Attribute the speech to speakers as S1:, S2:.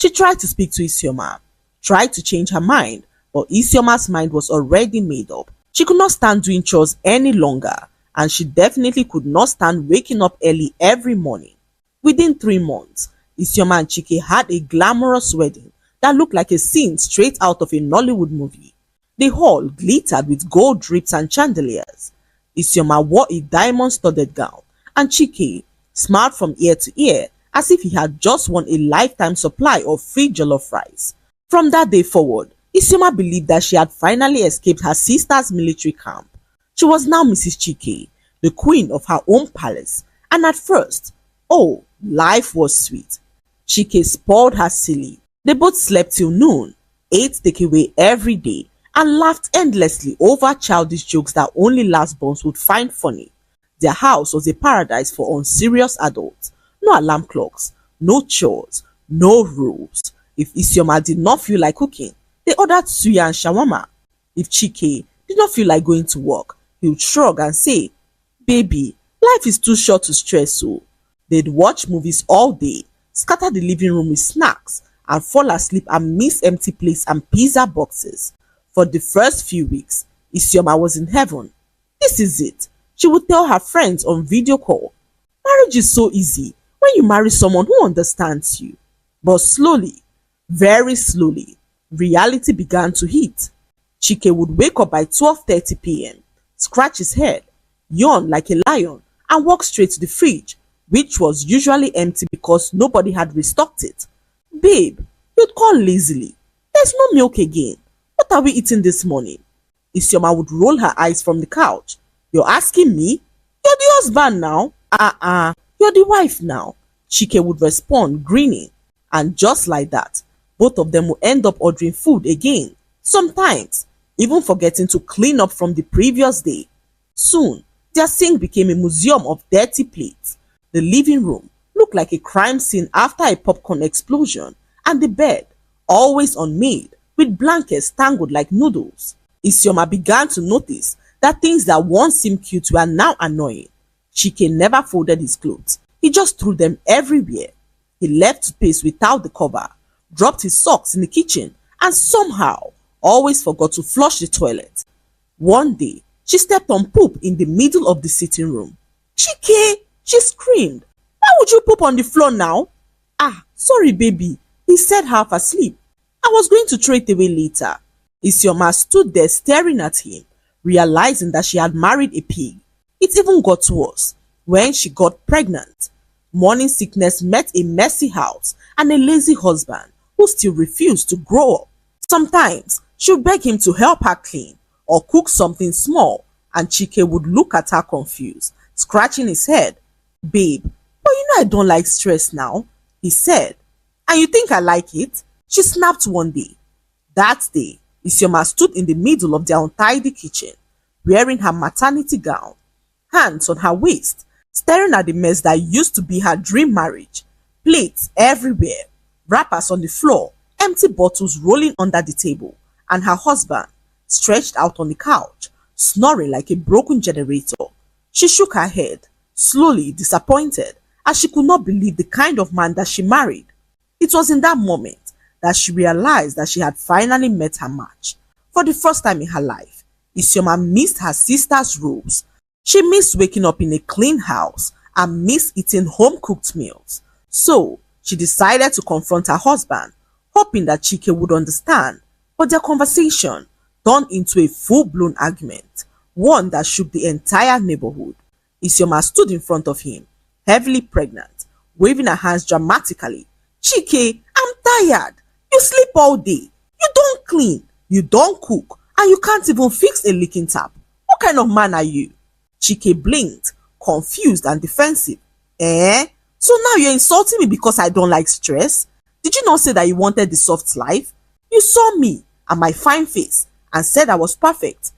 S1: She tried to speak to Isioma, tried to change her mind, but Isioma's mind was already made up. She could not stand doing chores any longer, and she definitely could not stand waking up early every morning. Within 3 months, Isioma and Chike had a glamorous wedding that looked like a scene straight out of a Nollywood movie. The hall glittered with gold drips and chandeliers. Isioma wore a diamond-studded gown, and Chike smiled from ear to ear as if he had just won a lifetime supply of free jollof rice. From that day forward, Isioma believed that she had finally escaped her sister's military camp. She was now Mrs. Chike, the queen of her own palace, and at first, oh, life was sweet. Chike spoiled her silly. They both slept till noon, ate takeaway every day, and laughed endlessly over childish jokes that only last-borns would find funny. Their house was a paradise for unserious adults. No alarm clocks, no chores, no rules. If Isioma did not feel like cooking, they ordered suya and shawarma. If Chike did not feel like going to work, he would shrug and say, "Baby, life is too short to stress so." They'd watch movies all day, scatter the living room with snacks, and fall asleep amidst empty plates and pizza boxes. For the first few weeks, Isioma was in heaven. This is it, she would tell her friends on video call. Marriage is so easy when you marry someone who understands you. But slowly, very slowly, reality began to hit. Chike would wake up by 12:30 p.m., scratch his head, yawn like a lion, and walk straight to the fridge, which was usually empty because nobody had restocked it. "Babe," you'd call lazily, "there's no milk again. What are we eating this morning?" Isioma would roll her eyes from the couch. "You're asking me? You're the husband now." You're the wife now," Chike would respond, grinning. And just like that, both of them would end up ordering food again, sometimes even forgetting to clean up from the previous day. Soon, their sink became a museum of dirty plates. The living room looked like a crime scene after a popcorn explosion, and the bed, always unmade, with blankets tangled like noodles. Isioma began to notice that things that once seemed cute were now annoying. Chike never folded his clothes. He just threw them everywhere. He left toothpaste without the cover, dropped his socks in the kitchen, and somehow always forgot to flush the toilet. One day, she stepped on poop in the middle of the sitting room. "Chike!" she screamed. "Why would you poop on the floor now?" Sorry baby," he said half asleep. "I was going to throw it away later." Isioma stood there staring at him, realizing that she had married a pig. It even got worse when she got pregnant. Morning sickness met a messy house and a lazy husband who still refused to grow up. Sometimes she would beg him to help her clean or cook something small, and Chike would look at her confused, scratching his head. "Babe, but you know I don't like stress now," he said. "And you think I like it?" she snapped one day. That day, Isioma stood in the middle of their untidy kitchen, wearing her maternity gown, hands on her waist, staring at the mess that used to be her dream marriage. Plates everywhere, wrappers on the floor, empty bottles rolling under the table, and her husband stretched out on the couch, snoring like a broken generator. She shook her head, slowly disappointed, as she could not believe the kind of man that she married. It was in that moment that she realized that she had finally met her match. For the first time in her life, Isioma missed her sister's rules. She missed waking up in a clean house and missed eating home-cooked meals. So, she decided to confront her husband, hoping that Chike would understand. But their conversation turned into a full-blown argument, one that shook the entire neighborhood. Isioma stood in front of him, heavily pregnant, waving her hands dramatically. "Chike, I'm tired. You sleep all day. You don't clean. You don't cook. And you can't even fix a leaking tap. What kind of man are you?" Chike blinked, confused and defensive. So now you're insulting me because I don't like stress? Did you not say that you wanted the soft life? You saw me and my fine face and said I was perfect.